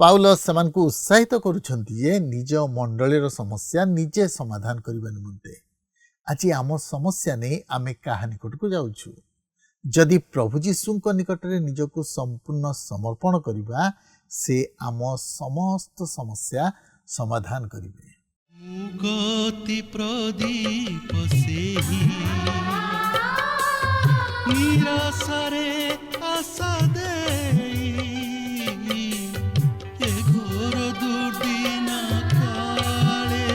Paul ସେମାନଙ୍କୁ ଉତ୍ସାହିତ କରୁଛନ୍ତି ଯେ ନିଜ ମଣ୍ଡଳୀର ସମସ୍ୟା ନିଜେ ସମାଧାନ କରିବା ନିମନ୍ତେ। ଆଜି ଆମ ସମସ୍ୟା ନେଇ ଆମେ କାହା ନିକଟକୁ ଯାଉଛୁ? ଯଦି ପ୍ରଭୁ ଯୀଶୁଙ୍କ ନିକଟରେ ନିଜକୁ ସମ୍ପୂର୍ଣ୍ଣ ସମର୍ପଣ କରିବା, ସେ ଆମ ସମସ୍ତ ସମସ୍ୟା ସମାଧାନ କରିବେ। ମୁଗତି ପ୍ରଦୀପ ସେହି ନିରାଶାରେ ଆଶା ଦେଇ ଏ ଘୋର ଦୁର୍ଦିନ କାଳେ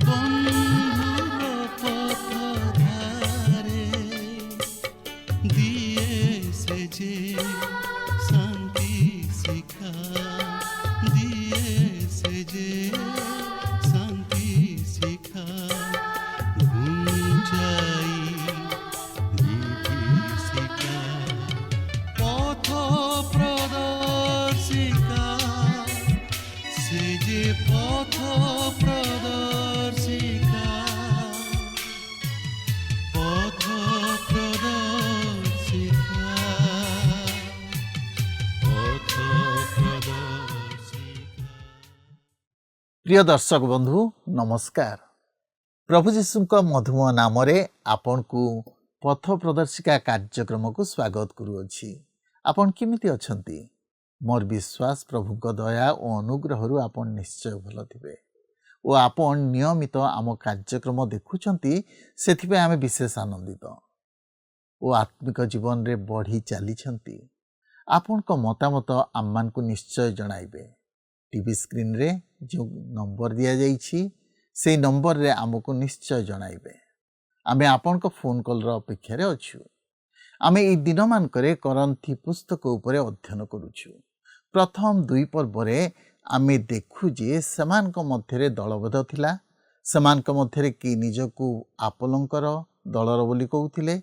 ବନ୍ଧୁର ପଥ ଧାରେ ଦିଏ ସେ ଯେ ଶାନ୍ତି ଶିଖା ଦିଏ ସେ ଯେ ଶାନ୍ତି ଶିଖା ଘୁଞ୍ଚାଇ নির্দেশিকা পথ প্রদর্শিকা সে যে পথ প্রদর্শিকা পথ প্রদর্শিকা পথ প্রদর্শিকা। প্রিয় দর্শক বন্ধু নমস্କାର। ପ୍ରଭୁ ଯୀଶୁଙ୍କ ମଧୁମୟ ନାମରେ ଆପଣଙ୍କୁ ପଥ ପ୍ରଦର୍ଶିକା କାର୍ଯ୍ୟକ୍ରମକୁ ସ୍ୱାଗତ କରୁଅଛି। ଆପଣ କେମିତି ଅଛନ୍ତି? ମୋର ବିଶ୍ୱାସ ପ୍ରଭୁଙ୍କ ଦୟା ଓ ଅନୁଗ୍ରହରୁ ଆପଣ ନିଶ୍ଚୟ ଭଲ ଥିବେ ଓ ଆପଣ ନିୟମିତ ଆମ କାର୍ଯ୍ୟକ୍ରମ ଦେଖୁଛନ୍ତି, ସେଥିପାଇଁ ଆମେ ବିଶେଷ ଆନନ୍ଦିତ ଓ ଆତ୍ମିକ ଜୀବନରେ ବଢ଼ି ଚାଲିଛନ୍ତି। ଆପଣଙ୍କ ମତାମତ ଆମମାନଙ୍କୁ ନିଶ୍ଚୟ ଜଣାଇବେ। ଟିଭି ସ୍କ୍ରିନ୍ରେ ଯେଉଁ ନମ୍ବର ଦିଆଯାଇଛି ସେଇ ନମ୍ବରରେ ଆମକୁ ନିଶ୍ଚୟ ଜଣାଇବେ। ଆମେ ଆପଣଙ୍କ ଫୋନ୍ କଲ୍ର ଅପେକ୍ଷାରେ ଅଛୁ। ଆମେ ଏଇ ଦିନମାନଙ୍କରେ କରନ୍ଥୀ ପୁସ୍ତକ ଉପରେ ଅଧ୍ୟୟନ କରୁଛୁ। ପ୍ରଥମ 2 ପର୍ବରେ ଆମେ ଦେଖୁ ଯେ ସେମାନଙ୍କ ମଧ୍ୟରେ ଦଳଭେଦ ଥିଲା। ସେମାନଙ୍କ ମଧ୍ୟରେ କେହି ନିଜକୁ ଆପୋଲଙ୍କର ଦଳର ବୋଲି କହୁଥିଲେ,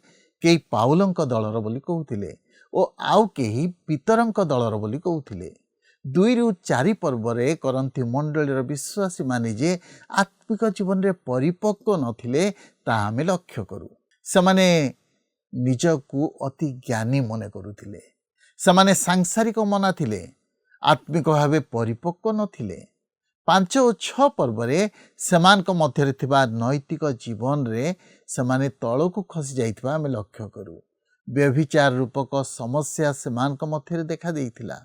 କେହି ପାଉଲଙ୍କ ଦଳର ବୋଲି କହୁଥିଲେ ଓ ଆଉ କେହି ପିତରଙ୍କ ଦଳର ବୋଲି କହୁଥିଲେ। 2ରୁ 4 ପର୍ବରେ କରନ୍ଥୀ ମଣ୍ଡଳୀର ବିଶ୍ୱାସୀମାନେ ଯେ ଆତ୍ମିକ ଜୀବନରେ ପରିପକ୍ୱ ନଥିଲେ ତାହା ଆମେ ଲକ୍ଷ୍ୟ କରୁ। ସେମାନେ ନିଜକୁ ଅତି ଜ୍ଞାନୀ ମନେ କରୁଥିଲେ। ସେମାନେ ସାଂସାରିକ ମନା ଥିଲେ, ଆତ୍ମିକ ଭାବେ ପରିପକ୍ୱ ନଥିଲେ। 5 ଓ 6 ପର୍ବରେ ସେମାନଙ୍କ ମଧ୍ୟରେ ଥିବା ନୈତିକ ଜୀବନରେ ସେମାନେ ତଳକୁ ଖସି ଯାଇଥିବା ଆମେ ଲକ୍ଷ୍ୟ କରୁ। ବ୍ୟଭିଚାର ରୂପକ ସମସ୍ୟା ସେମାନଙ୍କ ମଧ୍ୟରେ ଦେଖାଦେଇଥିଲା।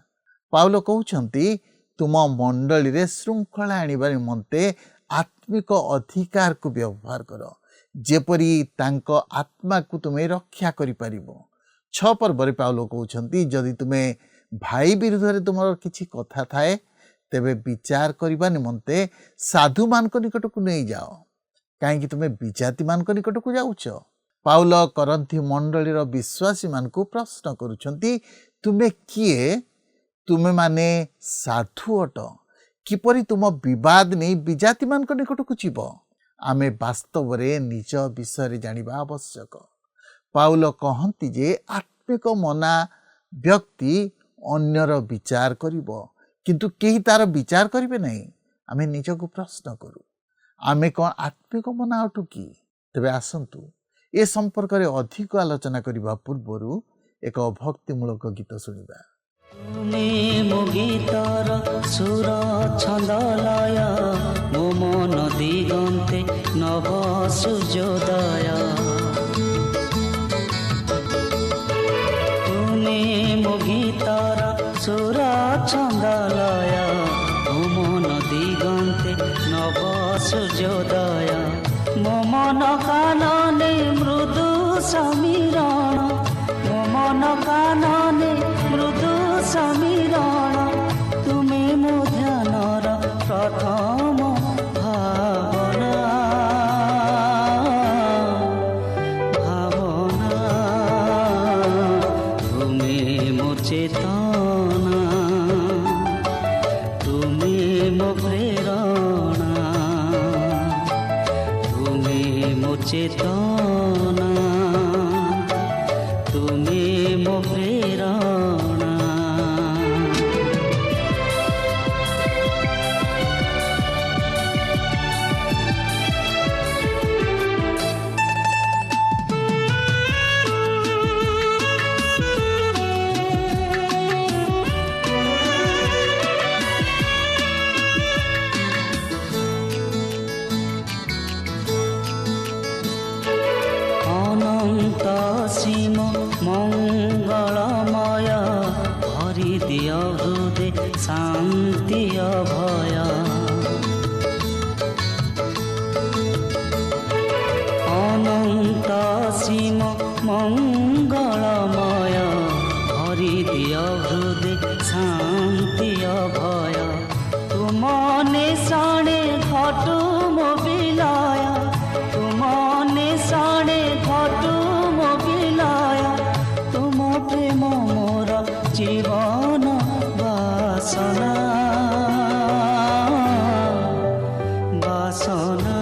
ପାଉଲ କହୁଛନ୍ତି, ତୁମ ମଣ୍ଡଳୀରେ ଶୃଙ୍ଖଳା ଆଣିବା ନିମନ୍ତେ ଆତ୍ମିକ ଅଧିକାରକୁ ବ୍ୟବହାର କର, ଯେପରି ତାଙ୍କ ଆତ୍ମାକୁ ତୁମେ ରକ୍ଷା କରିପାରିବ। 6 ପର୍ବରେ ପାଉଲ କହୁଛନ୍ତି, ଯଦି ତୁମେ ଭାଇ ବିରୁଦ୍ଧରେ ତୁମର କିଛି କଥା ଥାଏ, ତେବେ ବିଚାର କରିବା ନିମନ୍ତେ ସାଧୁମାନଙ୍କ ନିକଟକୁ ନେଇଯାଅ। କାହିଁକି ତୁମେ ବିଜାତିମାନଙ୍କ ନିକଟକୁ ଯାଉଛ? ପାଉଲ କରନ୍ଥୀ ମଣ୍ଡଳୀର ବିଶ୍ୱାସୀମାନଙ୍କୁ ପ୍ରଶ୍ନ କରୁଛନ୍ତି, ତୁମେ କିଏ? ତୁମେମାନେ ସାଧୁ ଅଟ? କିପରି ତୁମ ବିବାଦ ନେଇ ବିଜାତିମାନଙ୍କ ନିକଟକୁ ଯିବ? ଆମେ ବାସ୍ତବରେ ନିଜ ବିଷୟରେ ଜାଣିବା ଆବଶ୍ୟକ। ପାଉଲ କହନ୍ତି ଯେ ଆତ୍ମିକ ମନା ବ୍ୟକ୍ତି ଅନ୍ୟର ବିଚାର କରିବ, କିନ୍ତୁ କେହି ତାର ବିଚାର କରିବେ ନାହିଁ। ଆମେ ନିଜକୁ ପ୍ରଶ୍ନ କରୁ, ଆମେ କ'ଣ ଆତ୍ମିକ ମନା ଅଟୁ କି? ତେବେ ଆସନ୍ତୁ ଏ ସମ୍ପର୍କରେ ଅଧିକ ଆଲୋଚନା କରିବା ପୂର୍ବରୁ ଏକ ଭକ୍ତିମୂଳକ ଗୀତ ଶୁଣିବା। ତୁମେ ମୋ ଗୀତର ସୁର ଛନ୍ଦ ଲୟ, ମୋ ମନ ଦିଗନ୍ତେ ନବ ସୂର୍ଯ୍ୟୋଦୟ। ତୁମେ ମୋ ଗୀତର ସୁର ଛନ୍ଦ ଲୟ, ମୋ ମନ ଦିଗନ୍ତେ ନବ ସୂର୍ଯ୍ୟୋଦୟ। ମୋ ମନ କାନନେ ମୃଦୁ ସମୀରଣ, ମୋ ମନ କାନନେ ମୃଦୁ ସମୀରଣ। ତୁମେ ମୋ ଧ୍ୟାନର ପ୍ରଥମ ଭାବନା, ଭାବନା। ତୁମେ ମୋ ଚେତନା, ତୁମେ ମୋ ପ୍ରେରଣା, ତୁମେ ମୋ ଚେତନା, ତୁମେ ମୋ ପ୍ରେରଣା। ଦିଅ ହୃଦେ ଶାନ୍ତି ଅଭୟ। ଅନନ୍ତ ସୀମ ମଙ୍ଗଳମୟ ଭରି ଦିଅ ହୃଦେ ଶାନ୍ତି ଅଭୟ। ତୁମ ନିଶାଣେ ଘଟୁ ମୋ ବିଲୟ, ତୁମ ନିଶାଣେ ଘଟୁ ମୋ ବିଲୟ। ତୁମ ପ୍ରେମ ମୋର ଜୀବନ ବାସନା, ବାସନା।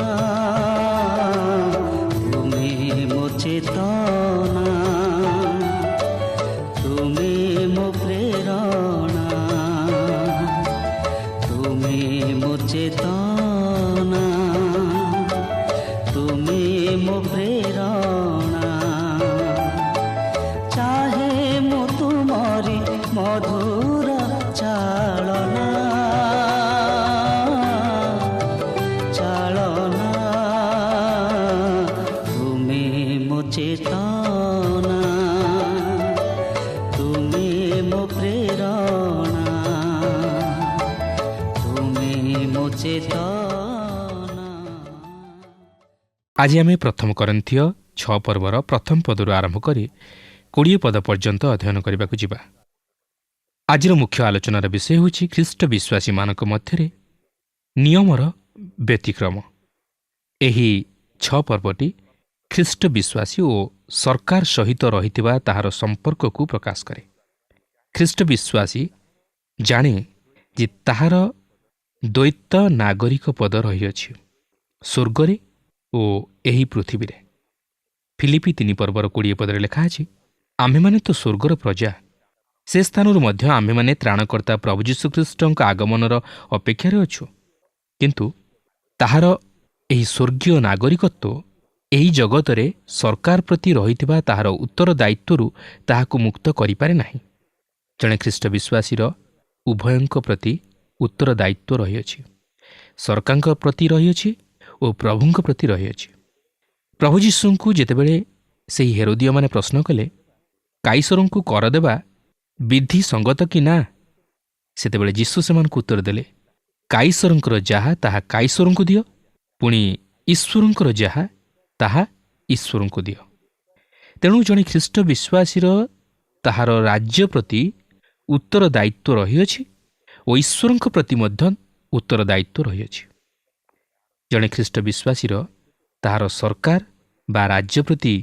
ତୁମେ ମୋ ଚେତନା, ତୁମେ ମୋ ପ୍ରେରଣା, ତୁମେ ମୋ ଚେତନା, ତୁମେ ମୋ ପ୍ରେରଣା। ଚାହେ ମୁଁ ତୁମରି ମଧୁର ଚାଳନା, ଚାଳନା। ତୁମେ ମୋ ଚେତନା, ତୁମେ ମୋ ପ୍ରେରଣା, ତୁମେ ମୋ ଚେତନା। ଆଜି ଆମେ ପ୍ରଥମ କରିନ୍ଥିୟ 6 ପର୍ବର ପ୍ରଥମ ପଦରୁ ଆରମ୍ଭ କରି 20 ପଦ ପର୍ଯ୍ୟନ୍ତ ଅଧ୍ୟୟନ କରିବାକୁ ଯିବା। ଆଜିର ମୁଖ୍ୟ ଆଲୋଚନାର ବିଷୟ ହେଉଛି ଖ୍ରୀଷ୍ଟ ବିଶ୍ୱାସୀମାନଙ୍କ ମଧ୍ୟରେ ନିୟମର ବ୍ୟତିକ୍ରମ। ଏହି 6 ପର୍ବଟି ଖ୍ରୀଷ୍ଟ ବିଶ୍ୱାସୀ ଓ ସରକାର ସହିତ ରହିଥିବା ତାହାର ସମ୍ପର୍କକୁ ପ୍ରକାଶ କରେ। ଖ୍ରୀଷ୍ଟ ବିଶ୍ୱାସୀ ଜାଣେ ଯେ ତାହାର ଦ୍ୱୈତ ନାଗରିକ ପଦ ରହିଅଛି, ସ୍ୱର୍ଗରେ ଓ ଏହି ପୃଥିବୀରେ। ଫିଲିପି 3 ପର୍ବର 20 ପଦରେ ଲେଖା ଅଛି, ଆମ୍ଭେମାନେ ତ ସ୍ୱର୍ଗର ପ୍ରଜା, ସେ ସ୍ଥାନରୁ ମଧ୍ୟ ଆମ୍ଭେମାନେ ତ୍ରାଣକର୍ତ୍ତା ପ୍ରଭୁ ଯୀଶୁଖ୍ରୀଷ୍ଟଙ୍କ ଆଗମନର ଅପେକ୍ଷାରେ ଅଛୁ। କିନ୍ତୁ ତାହାର ଏହି ସ୍ୱର୍ଗୀୟ ନାଗରିକତ୍ୱ ଏହି ଜଗତରେ ସରକାର ପ୍ରତି ରହିଥିବା ତାହାର ଉତ୍ତରଦାୟିତ୍ୱରୁ ତାହାକୁ ମୁକ୍ତ କରିପାରେ ନାହିଁ। ଜଣେ ଖ୍ରୀଷ୍ଟ ବିଶ୍ୱାସୀର ଉଭୟଙ୍କ ପ୍ରତି ଉତ୍ତରଦାୟିତ୍ୱ ରହିଅଛି, ସରକାରଙ୍କ ପ୍ରତି ରହିଅଛି ଓ ପ୍ରଭୁଙ୍କ ପ୍ରତି ରହିଅଛି। ପ୍ରଭୁ ଯୀଶୁଙ୍କୁ ଯେତେବେଳେ ସେହି ହେରୋଦିୟମାନେ ପ୍ରଶ୍ନ କଲେ, କାଇସରଙ୍କୁ କର ଦେବା ବିଧି ସଙ୍ଗତ କି ନା, ସେତେବେଳେ ଯୀଶୁ ସେମାନଙ୍କୁ ଉତ୍ତର ଦେଲେ, କାଇସରଙ୍କର ଯାହା ତାହା କାଇସରଙ୍କୁ ଦିଅ, ପୁଣି ଈଶ୍ୱରଙ୍କର ଯାହା ତାହା ଈଶ୍ୱରଙ୍କୁ ଦିଅ। ତେଣୁ ଜଣେ ଖ୍ରୀଷ୍ଟ ବିଶ୍ୱାସୀର ତାହାର ରାଜ୍ୟ ପ୍ରତି ଉତ୍ତରଦାୟିତ୍ୱ ରହିଅଛି ଓ ଈଶ୍ୱରଙ୍କ ପ୍ରତି ମଧ୍ୟ ଉତ୍ତରଦାୟିତ୍ୱ ରହିଅଛି। ଜଣେ ଖ୍ରୀଷ୍ଟ ବିଶ୍ୱାସୀର ତାହାର ସରକାର ବା ରାଜ୍ୟ ପ୍ରତି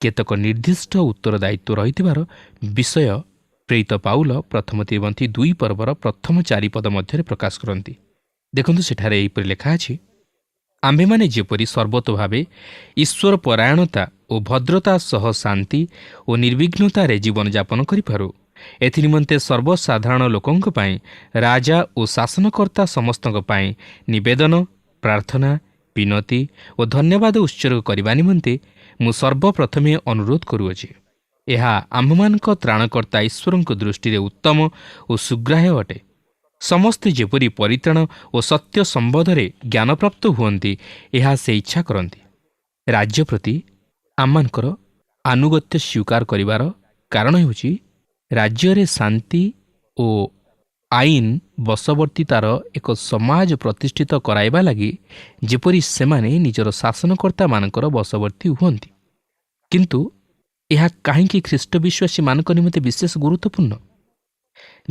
କେତେକ ନିର୍ଦ୍ଦିଷ୍ଟ ଉତ୍ତରଦାୟିତ୍ୱ ରହିଥିବାର ବିଷୟ ପ୍ରେରିତ ପାଉଲ ପ୍ରଥମ ତିମୋଥୀ 2 ପର୍ବର ପ୍ରଥମ 4 ପଦ ମଧ୍ୟରେ ପ୍ରକାଶ କରନ୍ତି। ଦେଖନ୍ତୁ, ସେଠାରେ ଏହିପରି ଲେଖା ଅଛି, ଆମ୍ଭେମାନେ ଯେପରି ସର୍ବତୋଭାବେ ଈଶ୍ୱର ପରାୟଣତା ଓ ଭଦ୍ରତା ସହ ଶାନ୍ତି ଓ ନିର୍ବିଘ୍ନତାରେ ଜୀବନଯାପନ କରିପାରୁ, ଏଥିନିମନ୍ତେ ସର୍ବସାଧାରଣ ଲୋକଙ୍କ ପାଇଁ, ରାଜା ଓ ଶାସନକର୍ତ୍ତା ସମସ୍ତଙ୍କ ପାଇଁ ନିବେଦନ, ପ୍ରାର୍ଥନା, ବିନତି ଓ ଧନ୍ୟବାଦ ଉତ୍ସର୍ଗ କରିବା ନିମନ୍ତେ ମୁଁ ସର୍ବପ୍ରଥମେ ଅନୁରୋଧ କରୁଅଛି। ଏହା ଆମ୍ଭମାନଙ୍କ ତ୍ରାଣକର୍ତ୍ତା ଈଶ୍ୱରଙ୍କ ଦୃଷ୍ଟିରେ ଉତ୍ତମ ଓ ସୁଗ୍ରାହ୍ୟ ଅଟେ। ସମସ୍ତେ ଯେପରି ପରିତ୍ରାଣ ଓ ସତ୍ୟ ସମ୍ବନ୍ଧରେ ଜ୍ଞାନପ୍ରାପ୍ତ ହୁଅନ୍ତି, ଏହା ସେ ଇଚ୍ଛା କରନ୍ତି। ରାଜ୍ୟ ପ୍ରତି ଆମମାନଙ୍କର ଆନୁଗତ୍ୟ ସ୍ୱୀକାର କରିବାର କାରଣ ହେଉଛି ରାଜ୍ୟରେ ଶାନ୍ତି ଓ ଆଇନ ବଶବର୍ତ୍ତିତାର ଏକ ସମାଜ ପ୍ରତିଷ୍ଠିତ କରାଇବା ଲାଗି ଯେପରି ସେମାନେ ନିଜର ଶାସନକର୍ତ୍ତାମାନଙ୍କର ବଶବର୍ତ୍ତୀ ହୁଅନ୍ତି। କିନ୍ତୁ ଏହା କାହିଁକି ଖ୍ରୀଷ୍ଟ ବିଶ୍ୱାସୀମାନଙ୍କ ନିମନ୍ତେ ବିଶେଷ ଗୁରୁତ୍ୱପୂର୍ଣ୍ଣ?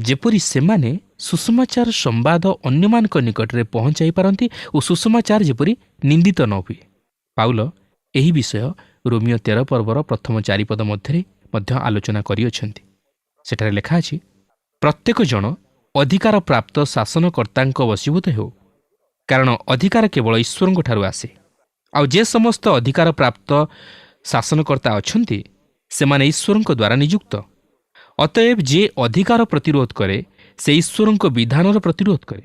ଯେପରି ସେମାନେ ସୁସମାଚାର ସମ୍ବାଦ ଅନ୍ୟମାନଙ୍କ ନିକଟରେ ପହଞ୍ଚାଇ ପାରନ୍ତି ଓ ସୁସମାଚାର ଯେପରି ନିନ୍ଦିତ ନ ହୁଏ। ପାଉଲ ଏହି ବିଷୟ ରୋମିଓ 13 ପର୍ବର ପ୍ରଥମ 4 ପଦ ମଧ୍ୟରେ ମଧ୍ୟ ଆଲୋଚନା କରିଅଛନ୍ତି। ସେଠାରେ ଲେଖା ଅଛି, ପ୍ରତ୍ୟେକ ଜଣ ଅଧିକାର ପ୍ରାପ୍ତ ଶାସନକର୍ତ୍ତାଙ୍କ ବଶୀଭୂତ ହେଉ, କାରଣ ଅଧିକାର କେବଳ ଈଶ୍ୱରଙ୍କଠାରୁ ଆସେ। ଆଉ ଯେ ସମସ୍ତ ଅଧିକାର ପ୍ରାପ୍ତ ଶାସନକର୍ତ୍ତା ଅଛନ୍ତି, ସେମାନେ ଈଶ୍ୱରଙ୍କ ଦ୍ୱାରା ନିଯୁକ୍ତ। ଅତଏବ ଯେ ଅଧିକାର ପ୍ରତିରୋଧ କରେ, ସେ ଈଶ୍ୱରଙ୍କ ବିଧାନର ପ୍ରତିରୋଧ କରେ।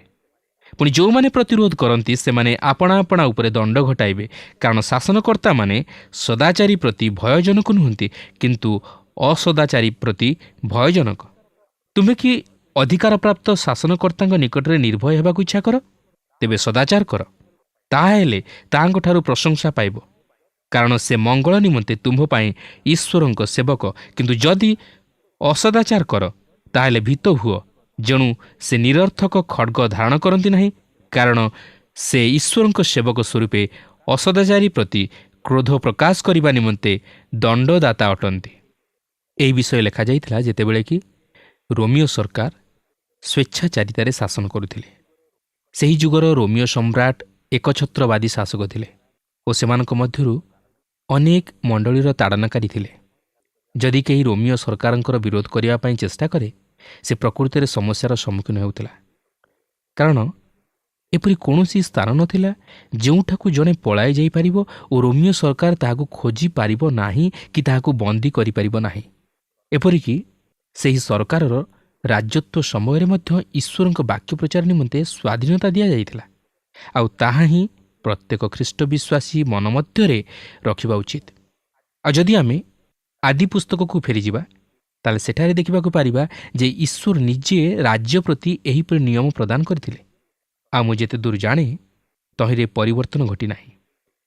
ପୁଣି ଯେଉଁମାନେ ପ୍ରତିରୋଧ କରନ୍ତି, ସେମାନେ ଆପଣା ଆପଣା ଉପରେ ଦଣ୍ଡ ଘଟାଇବେ, କାରଣ ଶାସନକର୍ତ୍ତାମାନେ ସଦାଚାରୀ ପ୍ରତି ଭୟଜନକ ନୁହନ୍ତି, କିନ୍ତୁ ଅସଦାଚାରୀ ପ୍ରତି ଭୟଜନକ। ତୁମେ କି ଅଧିକାରପ୍ରାପ୍ତ ଶାସନକର୍ତ୍ତାଙ୍କ ନିକଟରେ ନିର୍ଭୟ ହେବାକୁ ଇଚ୍ଛା କର, ତେବେ ସଦାଚାର କର, ତାହାହେଲେ ତାହାଙ୍କଠାରୁ ପ୍ରଶଂସା ପାଇବ, କାରଣ ସେ ମଙ୍ଗଳ ନିମନ୍ତେ ତୁମ୍ଭ ପାଇଁ ଈଶ୍ୱରଙ୍କ ସେବକ। କିନ୍ତୁ ଯଦି ଅସଦାଚାର କର, ତାହେଲେ ଭୀତ ହୁଅ, ଯେଣୁ ସେ ନିରର୍ଥକ ଖଡ଼୍ଗ ଧାରଣ କରନ୍ତି ନାହିଁ, କାରଣ ସେ ଈଶ୍ୱରଙ୍କ ସେବକ ସ୍ୱରୂପେ ଅସଦାଚାରୀ ପ୍ରତି କ୍ରୋଧ ପ୍ରକାଶ କରିବା ନିମନ୍ତେ ଦଣ୍ଡଦାତା ଅଟନ୍ତି। ଏହି ବିଷୟ ଲେଖାଯାଇଥିଲା ଯେତେବେଳେ କି ରୋମିଓ ସରକାର ସ୍ୱେଚ୍ଛାଚାରିତାରେ ଶାସନ କରୁଥିଲେ। ସେହି ଯୁଗର ରୋମିଓ ସମ୍ରାଟ ଏକଛତ୍ରବାଦୀ ଶାସକ ଥିଲେ ଓ ସେମାନଙ୍କ ମଧ୍ୟରୁ ଅନେକ ମଣ୍ଡଳୀର ତାଡ଼ନାକାରୀ ଥିଲେ। ଯଦି କେହି ରୋମିଓ ସରକାରଙ୍କର ବିରୋଧ କରିବା ପାଇଁ ଚେଷ୍ଟା କରେ, ସେ ପ୍ରକୃତରେ ସମସ୍ୟାର ସମ୍ମୁଖୀନ ହେଉଥିଲା, କାରଣ ଏପରି କୌଣସି ସ୍ଥାନ ନଥିଲା ଯେଉଁଠାକୁ ଜଣେ ପଳାଇ ଯାଇପାରିବ ଓ ରୋମିଓ ସରକାର ତାହାକୁ ଖୋଜି ପାରିବ ନାହିଁ କି ତାହାକୁ ବନ୍ଦୀ କରିପାରିବ ନାହିଁ। ଏପରିକି ସେହି ସରକାରର ରାଜତ୍ୱ ସମୟରେ ମଧ୍ୟ ଈଶ୍ୱରଙ୍କ ବାକ୍ୟ ପ୍ରଚାର ନିମନ୍ତେ ସ୍ୱାଧୀନତା ଦିଆଯାଇଥିଲା, ଆଉ ତାହା ହିଁ ପ୍ରତ୍ୟେକ ଖ୍ରୀଷ୍ଟ ବିଶ୍ୱାସୀ ମନ ମଧ୍ୟରେ ରଖିବା ଉଚିତ। ଆଉ ଯଦି ଆମେ ଆଦି ପୁସ୍ତକକୁ ଫେରିଯିବା, ତାହେଲେ ସେଠାରେ ଦେଖିବାକୁ ପାରିବା ଯେ ଈଶ୍ୱର ନିଜେ ରାଜ୍ୟ ପ୍ରତି ଏହିପରି ନିୟମ ପ୍ରଦାନ କରିଥିଲେ। ଆଉ ମୁଁ ଯେତେ ଦୂର ଜାଣେ, ତହିଁରେ ପରିବର୍ତ୍ତନ ଘଟିନାହିଁ।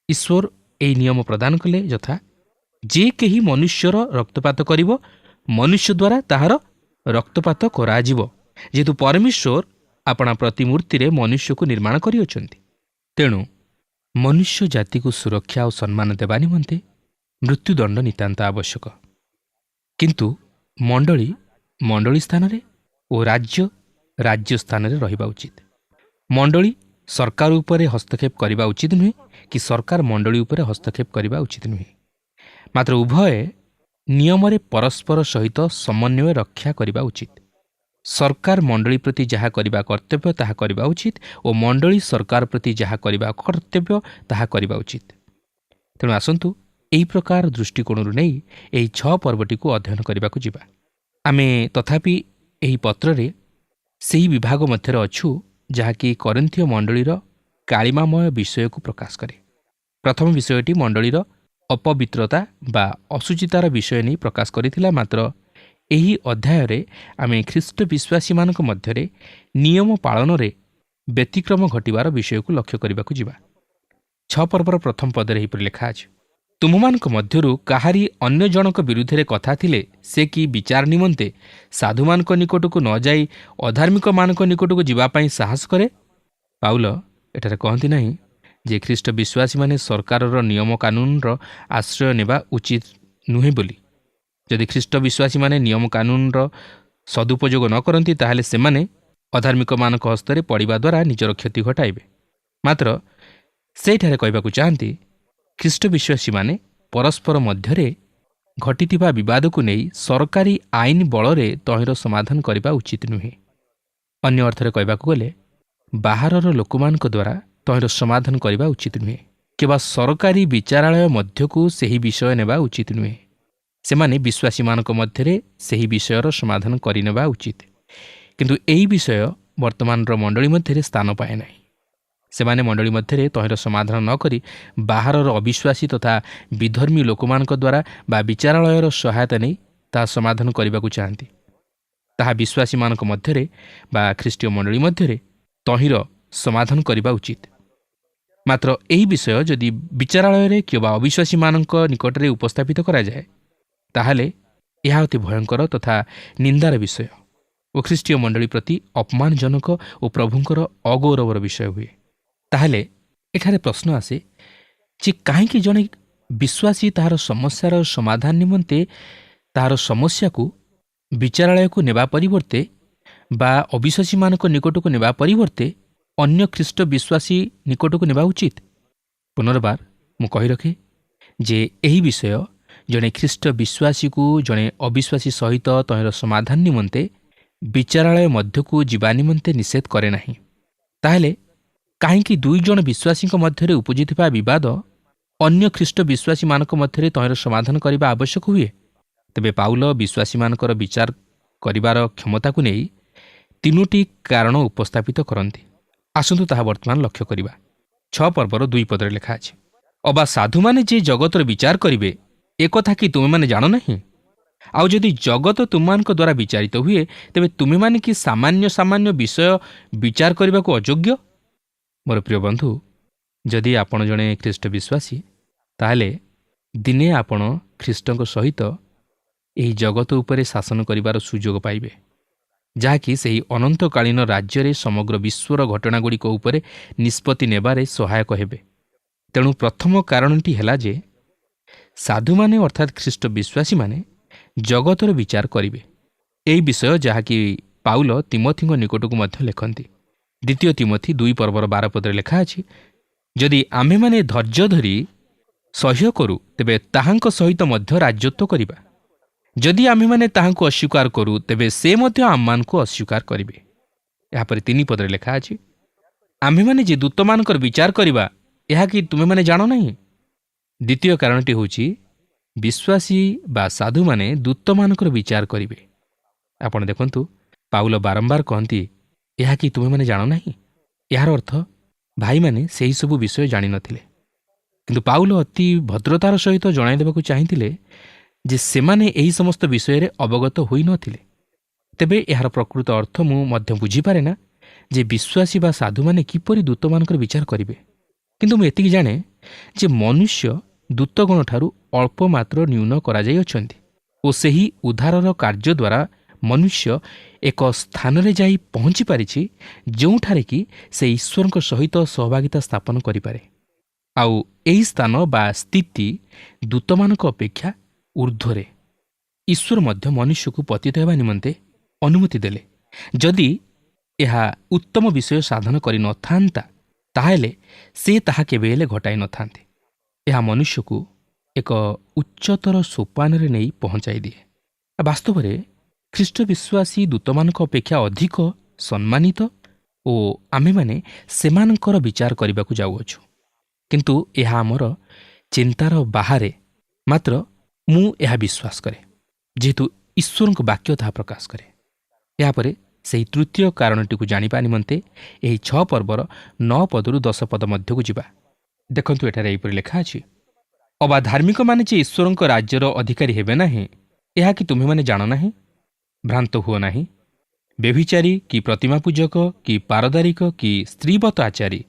ଈଶ୍ୱର ଏହି ନିୟମ ପ୍ରଦାନ କଲେ, ଯଥା ଯେ କେହି ମନୁଷ୍ୟର ରକ୍ତପାତ କରିବ, ମନୁଷ୍ୟ ଦ୍ୱାରା ତାହାର ରକ୍ତପାତ କରାଯିବ, ଯେହେତୁ ପରମେଶ୍ୱର ଆପଣା ପ୍ରତିମୂର୍ତ୍ତିରେ ମନୁଷ୍ୟକୁ ନିର୍ମାଣ କରିଅଛନ୍ତି। ତେଣୁ ମନୁଷ୍ୟ ଜାତିକୁ ସୁରକ୍ଷା ଓ ସମ୍ମାନ ଦେବା ନିମନ୍ତେ ମୃତ୍ୟୁଦଣ୍ଡ ନିତାନ୍ତ ଆବଶ୍ୟକ। କିନ୍ତୁ ମଣ୍ଡଳୀ ସ୍ଥାନରେ ଓ ରାଜ୍ୟ ସ୍ଥାନରେ ରହିବା ଉଚିତ। ମଣ୍ଡଳୀ ସରକାର ଉପରେ ହସ୍ତକ୍ଷେପ କରିବା ଉଚିତ ନୁହେଁ କି ସରକାର ମଣ୍ଡଳୀ ଉପରେ ହସ୍ତକ୍ଷେପ କରିବା ଉଚିତ ନୁହେଁ। ମାତ୍ର ଉଭୟ ନିୟମରେ ପରସ୍ପର ସହିତ ସମନ୍ୱୟ ରକ୍ଷା କରିବା ଉଚିତ। ସରକାର ମଣ୍ଡଳୀ ପ୍ରତି ଯାହା କରିବା କର୍ତ୍ତବ୍ୟ ତାହା କରିବା ଉଚିତ ଓ ମଣ୍ଡଳୀ ସରକାର ପ୍ରତି ଯାହା କରିବା କର୍ତ୍ତବ୍ୟ ତାହା କରିବା ଉଚିତ। ତେଣୁ ଆସନ୍ତୁ ଏହି ପ୍ରକାର ଦୃଷ୍ଟିକୋଣରୁ ନେଇ ଏହି 6 ପର୍ବଟିକୁ ଅଧ୍ୟୟନ କରିବାକୁ ଯିବା। ଆମେ ତଥାପି ଏହି ପତ୍ରରେ ସେହି ବିଭାଗ ମଧ୍ୟରେ ଅଛୁ ଯାହାକି କରିନ୍ଥୀୟ ମଣ୍ଡଳୀର କାଳିମାମୟ ବିଷୟକୁ ପ୍ରକାଶ କରେ। ପ୍ରଥମ ବିଷୟଟି ମଣ୍ଡଳୀର ଅପବିତ୍ରତା ବା ଅଶୁଚିତାର ବିଷୟ ନେଇ ପ୍ରକାଶ କରିଥିଲା। ମାତ୍ର ଏହି ଅଧ୍ୟାୟରେ ଆମେ ଖ୍ରୀଷ୍ଟ ବିଶ୍ୱାସୀମାନଙ୍କ ମଧ୍ୟରେ ନିୟମ ପାଳନରେ ବ୍ୟତିକ୍ରମ ଘଟିବାର ବିଷୟକୁ ଲକ୍ଷ୍ୟ କରିବାକୁ ଯିବା। 6 ପର୍ବର ପ୍ରଥମ ପଦରେ ଏହିପରି ଲେଖା ଅଛି, ତୁମମାନଙ୍କ ମଧ୍ୟରୁ କାହାରି ଅନ୍ୟ ଜଣକ ବିରୁଦ୍ଧରେ କଥା ଥିଲେ ସେ କି ବିଚାର ନିମନ୍ତେ ସାଧୁମାନଙ୍କ ନିକଟକୁ ନ ଯାଇ ଅଧାର୍ମିକମାନଙ୍କ ନିକଟକୁ ଯିବା ପାଇଁ ସାହସ କରେ। ପାଉଲ ଏଠାରେ କହନ୍ତି ନାହିଁ ଯେ ଖ୍ରୀଷ୍ଟ ବିଶ୍ୱାସୀମାନେ ସରକାରର ନିୟମ କାନୁନର ଆଶ୍ରୟ ନେବା ଉଚିତ ନୁହେଁ ବୋଲି। ଯଦି ଖ୍ରୀଷ୍ଟ ବିଶ୍ୱାସୀମାନେ ନିୟମ କାନୁନର ସଦୁପଯୋଗ ନ କରନ୍ତି, ତାହେଲେ ସେମାନେ ଅଧାର୍ମିକମାନଙ୍କ ହସ୍ତରେ ପଡ଼ିବା ଦ୍ୱାରା ନିଜର କ୍ଷତି ଘଟାଇବେ। ମାତ୍ର ସେଠାରେ କହିବାକୁ ଚାହାନ୍ତି, ଖ୍ରୀଷ୍ଟ ବିଶ୍ୱାସୀମାନେ ପରସ୍ପର ମଧ୍ୟରେ ଘଟିଥିବା ବିବାଦକୁ ନେଇ ସରକାରୀ ଆଇନ ବଳରେ ତହିଁର ସମାଧାନ କରିବା ଉଚିତ ନୁହେଁ। ଅନ୍ୟ ଅର୍ଥରେ କହିବାକୁ ଗଲେ, ବାହାରର ଲୋକମାନଙ୍କ ଦ୍ୱାରା ତହିଁର ସମାଧାନ କରିବା ଉଚିତ ନୁହେଁ। କିମ୍ବା ସରକାରୀ ବିଚାରାଳୟ ମଧ୍ୟକୁ ସେହି ବିଷୟ ନେବା ଉଚିତ ନୁହେଁ। ସେମାନେ ବିଶ୍ୱାସୀମାନଙ୍କ ମଧ୍ୟରେ ସେହି ବିଷୟର ସମାଧାନ କରିନେବା ଉଚିତ। କିନ୍ତୁ ଏହି ବିଷୟ ବର୍ତ୍ତମାନର ମଣ୍ଡଳୀ ମଧ୍ୟରେ ସ୍ଥାନ ପାଏ ନାହିଁ। ସେମାନେ ମଣ୍ଡଳୀ ମଧ୍ୟରେ ତହିଁର ସମାଧାନ ନ କରି ବାହାରର ଅବିଶ୍ୱାସୀ ତଥା ବିଧର୍ମୀ ଲୋକମାନଙ୍କ ଦ୍ୱାରା ବା ବିଚାରାଳୟର ସହାୟତା ନେଇ ତାହା ସମାଧାନ କରିବାକୁ ଚାହାନ୍ତି। ତାହା ବିଶ୍ୱାସୀମାନଙ୍କ ମଧ୍ୟରେ ବା ଖ୍ରୀଷ୍ଟୀୟ ମଣ୍ଡଳୀ ମଧ୍ୟରେ ତହିଁର ସମାଧାନ କରିବା ଉଚିତ। ମାତ୍ର ଏହି ବିଷୟ ଯଦି ବିଚାରାଳୟରେ କିମ୍ବା ଅବିଶ୍ୱାସୀମାନଙ୍କ ନିକଟରେ ଉପସ୍ଥାପିତ କରାଯାଏ, ତାହେଲେ ଏହା ଅତି ଭୟଙ୍କର ତଥା ନିନ୍ଦାର ବିଷୟ ଓ ଖ୍ରୀଷ୍ଟୀୟ ମଣ୍ଡଳୀ ପ୍ରତି ଅପମାନଜନକ ଓ ପ୍ରଭୁଙ୍କର ଅଗୌରବର ବିଷୟ ହୁଏ। ତାହେଲେ ଏଠାରେ ପ୍ରଶ୍ନ ଆସେ ଯେ କାହିଁକି ଜଣେ ବିଶ୍ୱାସୀ ତାହାର ସମସ୍ୟାର ସମାଧାନ ନିମନ୍ତେ ତାହାର ସମସ୍ୟାକୁ ବିଚାରାଳୟକୁ ନେବା ପରିବର୍ତ୍ତେ ବା ଅବିଶ୍ୱାସୀମାନଙ୍କ ନିକଟକୁ ନେବା ପରିବର୍ତ୍ତେ ଅନ୍ୟ ଖ୍ରୀଷ୍ଟ ବିଶ୍ୱାସୀ ନିକଟକୁ ନେବା ଉଚିତ। ପୁନର୍ବାର ମୁଁ କହି ରଖେ ଯେ ଏହି ବିଷୟ ଜଣେ ଖ୍ରୀଷ୍ଟ ବିଶ୍ୱାସୀକୁ ଜଣେ ଅବିଶ୍ୱାସୀ ସହିତ ତହିଁର ସମାଧାନ ନିମନ୍ତେ ବିଚାରାଳୟ ମଧ୍ୟକୁ ଯିବା ନିମନ୍ତେ ନିଷେଧ କରେ ନାହିଁ। ତାହେଲେ କାହିଁକି 2 ଜଣ ବିଶ୍ୱାସୀଙ୍କ ମଧ୍ୟରେ ଉପୁଜିଥିବା ବିବାଦ ଅନ୍ୟ ଖ୍ରୀଷ୍ଟ ବିଶ୍ୱାସୀମାନଙ୍କ ମଧ୍ୟରେ ତହିଁର ସମାଧାନ କରିବା ଆବଶ୍ୟକ ହୁଏ? ତେବେ ପାଉଲ ବିଶ୍ୱାସୀମାନଙ୍କର ବିଚାର କରିବାର କ୍ଷମତାକୁ ନେଇ 3ଟି କାରଣ ଉପସ୍ଥାପିତ କରନ୍ତି। ଆସନ୍ତୁ ତାହା ବର୍ତ୍ତମାନ ଲକ୍ଷ୍ୟ କରିବା। 6 ପର୍ବର 2 ପଦରେ ଲେଖା ଅଛି, ଅବା ସାଧୁମାନେ ଯେ ଜଗତର ବିଚାର କରିବେ, ଏକଥା କି ତୁମେମାନେ ଜାଣ ନାହିଁ? ଆଉ ଯଦି ଜଗତ ତୁମମାନଙ୍କ ଦ୍ୱାରା ବିଚାରିତ ହୁଏ, ତେବେ ତୁମେମାନେ କି ସାମାନ୍ୟ ବିଷୟ ବିଚାର କରିବାକୁ ଅଯୋଗ୍ୟ? ମୋର ପ୍ରିୟ ବନ୍ଧୁ, ଯଦି ଆପଣ ଜଣେ ଖ୍ରୀଷ୍ଟ ବିଶ୍ୱାସୀ, ତାହେଲେ ଦିନେ ଆପଣ ଖ୍ରୀଷ୍ଟଙ୍କ ସହିତ ଏହି ଜଗତ ଉପରେ ଶାସନ କରିବାର ସୁଯୋଗ ପାଇବେ। ଯାହାକି ସେହି ଅନନ୍ତକାଳୀନ ରାଜ୍ୟରେ ସମଗ୍ର ବିଶ୍ୱର ଘଟଣାଗୁଡ଼ିକ ଉପରେ ନିଷ୍ପତ୍ତି ନେବାରେ ସହାୟକ ହେବେ। ତେଣୁ ପ୍ରଥମ କାରଣଟି ହେଲା ଯେ ସାଧୁମାନେ ଅର୍ଥାତ୍ ଖ୍ରୀଷ୍ଟ ବିଶ୍ୱାସୀମାନେ ଜଗତର ବିଚାର କରିବେ। ଏହି ବିଷୟ ଯାହାକି ପାଉଲ ତିମୋଥୀଙ୍କ ନିକଟକୁ ମଧ୍ୟ ଲେଖନ୍ତି। ଦ୍ୱିତୀୟ ତିମୋଥୀ 2:12 ଲେଖା ଅଛି, ଯଦି ଆମ୍ଭେମାନେ ଧୈର୍ଯ୍ୟ ଧରି ସହ୍ୟ କରୁ ତେବେ ତାହାଙ୍କ ସହିତ ମଧ୍ୟ ରାଜତ୍ୱ କରିବା। ଯଦି ଆମ୍ଭେମାନେ ତାହାଙ୍କୁ ଅସ୍ୱୀକାର କରୁ ତେବେ ସେ ମଧ୍ୟ ଆମମାନଙ୍କୁ ଅସ୍ୱୀକାର କରିବେ। ଏହାପରେ 3 ଲେଖା ଅଛି, ଆମ୍ଭେମାନେ ଯେ ଦୂତମାନଙ୍କର ବିଚାର କରିବା ଏହା କି ତୁମେମାନେ ଜାଣ ନାହିଁ? ଦ୍ୱିତୀୟ କାରଣଟି ହେଉଛି ବିଶ୍ୱାସୀ ବା ସାଧୁମାନେ ଦୂତମାନଙ୍କର ବିଚାର କରିବେ। ଆପଣ ଦେଖନ୍ତୁ, ପାଉଲ ବାରମ୍ବାର କହନ୍ତି, ଏହା କି ତୁମେମାନେ ଜାଣ ନାହିଁ? ଏହାର ଅର୍ଥ ଭାଇମାନେ ସେହିସବୁ ବିଷୟ ଜାଣିନଥିଲେ। କିନ୍ତୁ ପାଉଲ ଅତି ଭଦ୍ରତାର ସହିତ ଜଣାଇ ଦେବାକୁ ଚାହିଁଥିଲେ ଯେ ସେମାନେ ଏହି ସମସ୍ତ ବିଷୟରେ ଅବଗତ ହୋଇନଥିଲେ। ତେବେ ଏହାର ପ୍ରକୃତ ଅର୍ଥ ମୁଁ ମଧ୍ୟ ବୁଝିପାରେ ନା ଯେ ବିଶ୍ୱାସୀ ବା ସାଧୁମାନେ କିପରି ଦୂତମାନଙ୍କର ବିଚାର କରିବେ। କିନ୍ତୁ ମୁଁ ଏତିକି ଜାଣେ ଯେ ମନୁଷ୍ୟ ଦୂତଗଣଠାରୁ ଅଳ୍ପ ମାତ୍ର ନ୍ୟୁନ କରାଯାଇଅଛନ୍ତି ଓ ସେହି ଉଦ୍ଧାରର କାର୍ଯ୍ୟ ଦ୍ୱାରା ମନୁଷ୍ୟ ଏକ ସ୍ଥାନରେ ଯାଇ ପହଞ୍ଚି ପାରିଛି ଯେଉଁଠାରେ କି ସେ ଈଶ୍ୱରଙ୍କ ସହିତ ସହଭାଗିତା ସ୍ଥାପନ କରିପାରେ। ଆଉ ଏହି ସ୍ଥାନ ବା ସ୍ଥିତି ଦୂତମାନଙ୍କ ଅପେକ୍ଷା ଊର୍ଦ୍ଧ୍ୱରେ। ଈଶ୍ୱର ମଧ୍ୟ ମନୁଷ୍ୟକୁ ପତିତ ହେବା ନିମନ୍ତେ ଅନୁମତି ଦେଲେ। ଯଦି ଏହା ଉତ୍ତମ ବିଷୟ ସାଧନ କରିନଥାନ୍ତା ତାହେଲେ ସେ ତାହା କେବେ ହେଲେ ଘଟାଇ ନଥାନ୍ତେ। ଏହା ମନୁଷ୍ୟକୁ ଏକ ଉଚ୍ଚତର ସୋପାନରେ ନେଇ ପହଞ୍ଚାଇ ଦିଏ। ବାସ୍ତବରେ ଖ୍ରୀଷ୍ଟ ବିଶ୍ୱାସୀ ଦୂତମାନଙ୍କ ଅପେକ୍ଷା ଅଧିକ ସମ୍ମାନିତ ଓ ଆମ୍ଭେମାନେ ସେମାନଙ୍କର ବିଚାର କରିବାକୁ ଯାଉଅଛୁ। କିନ୍ତୁ ଏହା ଆମର ଚିନ୍ତାର ବାହାରେ। ମାତ୍ର ମୁଁ ଏହା ବିଶ୍ୱାସ କରେ, ଯେହେତୁ ଈଶ୍ୱରଙ୍କ ବାକ୍ୟ ତାହା ପ୍ରକାଶ କରେ। ଏହାପରେ ସେହି ତୃତୀୟ କାରଣଟିକୁ ଜାଣିବା ନିମନ୍ତେ ଏହି 6 ପର୍ବର 9 ରୁ 10 ମଧ୍ୟକୁ ଯିବା। ଦେଖନ୍ତୁ, ଏଠାରେ ଏହିପରି ଲେଖା ଅଛି, ଅବା ଧାର୍ମିକମାନେ ଯେ ଈଶ୍ୱରଙ୍କ ରାଜ୍ୟର ଅଧିକାରୀ ହେବେ ନାହିଁ, ଏହା କି ତୁମେମାନେ ଜାଣ ନାହିଁ? ଭ୍ରାନ୍ତ ହୁଅ ନାହିଁ। ବ୍ୟଭିଚାରୀ କି ପ୍ରତିମା ପୂଜକ କି ପାରଦାରିକ କି ସ୍ତ୍ରୀବତ ଆଚାରୀ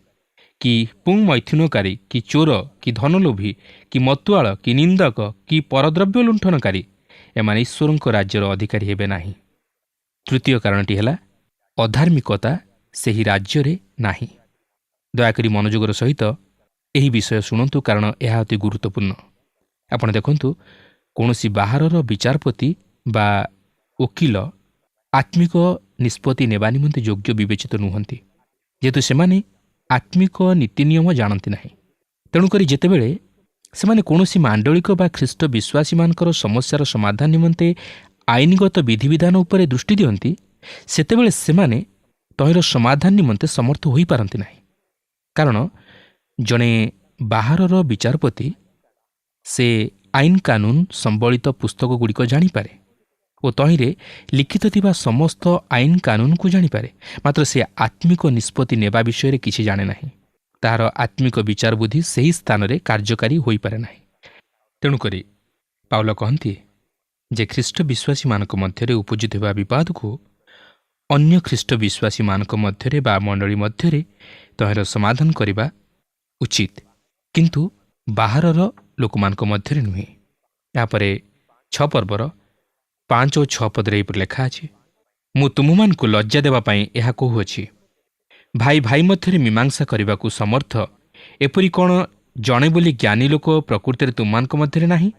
କି ପୁଂମୈଥୁନକାରୀ କି ଚୋର କି ଧନଲୋଭୀ କି ମତୁଆଳ କି ନିନ୍ଦକ କି ପରଦ୍ରବ୍ୟ ଲୁଣ୍ଠନକାରୀ ଏମାନେ ଈଶ୍ୱରଙ୍କ ରାଜ୍ୟର ଅଧିକାରୀ ହେବେ ନାହିଁ। ତୃତୀୟ କାରଣଟି ହେଲା ଅଧାର୍ମିକତା ସେହି ରାଜ୍ୟରେ ନାହିଁ। ଦୟାକରି ମନୋଯୋଗର ସହିତ ଏହି ବିଷୟ ଶୁଣନ୍ତୁ, କାରଣ ଏହା ଅତି ଗୁରୁତ୍ୱପୂର୍ଣ୍ଣ। ଆପଣ ଦେଖନ୍ତୁ, କୌଣସି ବାହାରର ବିଚାରପତି ବା ଓକିଲ ଆତ୍ମିକ ନିଷ୍ପତ୍ତି ନେବା ନିମନ୍ତେ ଯୋଗ୍ୟ ବିବେଚିତ ନୁହନ୍ତି, ଯେହେତୁ ସେମାନେ ଆତ୍ମିକ ନୀତି ନିୟମ ଜାଣନ୍ତି ନାହିଁ। ତେଣୁକରି ଯେତେବେଳେ ସେମାନେ କୌଣସି ମାଣ୍ଡଳିକ ବା ଖ୍ରୀଷ୍ଟ ବିଶ୍ୱାସୀମାନଙ୍କର ସମସ୍ୟାର ସମାଧାନ ନିମନ୍ତେ ଆଇନଗତ ବିଧିବିଧାନ ଉପରେ ଦୃଷ୍ଟି ଦିଅନ୍ତି, ସେତେବେଳେ ସେମାନେ ତହିଁର ସମାଧାନ ନିମନ୍ତେ ସମର୍ଥ ହୋଇପାରନ୍ତି ନାହିଁ। କାରଣ ଜଣେ ବାହାରର ବିଚାରପତି ସେ ଆଇନ କାନୁନ ସମ୍ବଳିତ ପୁସ୍ତକଗୁଡ଼ିକ ଜାଣିପାରେ ଓ ତହିଁରେ ଲିଖିତ ଥିବା ସମସ୍ତ ଆଇନ କାନୁନକୁ ଜାଣିପାରେ। ମାତ୍ର ସେ ଆତ୍ମିକ ନିଷ୍ପତ୍ତି ନେବା ବିଷୟରେ କିଛି ଜାଣେ ନାହିଁ। ତାହାର ଆତ୍ମିକ ବିଚାର ବୁଦ୍ଧି ସେହି ସ୍ଥାନରେ କାର୍ଯ୍ୟକାରୀ ହୋଇପାରେ ନାହିଁ। ତେଣୁକରି ପାଉଲ କହନ୍ତି ଯେ ଖ୍ରୀଷ୍ଟ ବିଶ୍ୱାସୀମାନଙ୍କ ମଧ୍ୟରେ ଉପୁଜୁଥିବା ବିବାଦକୁ ଅନ୍ୟ ଖ୍ରୀଷ୍ଟ ବିଶ୍ୱାସୀମାନଙ୍କ ମଧ୍ୟରେ ବା ମଣ୍ଡଳୀ ମଧ୍ୟରେ ତହିଁର ସମାଧାନ କରିବା ଉଚିତ, କିନ୍ତୁ ବାହାରର ଲୋକମାନଙ୍କ ମଧ୍ୟରେ ନୁହେଁ। ଏହାପରେ 6 ପର୍ବର 5 ଓ 6 ଏହିପରି ଲେଖା ଅଛି, ମୁଁ ତୁମମାନଙ୍କୁ ଲଜ୍ଜା ଦେବା ପାଇଁ ଏହା କହୁଅଛି, ଭାଇ ଭାଇ ମଧ୍ୟରେ ମୀମାଂସା କରିବାକୁ ସମର୍ଥ ଏପରି କ'ଣ ଜଣେ ବୋଲି ଜ୍ଞାନୀ ଲୋକ ପ୍ରକୃତିରେ ତୁମମାନଙ୍କ ମଧ୍ୟରେ ନାହିଁ?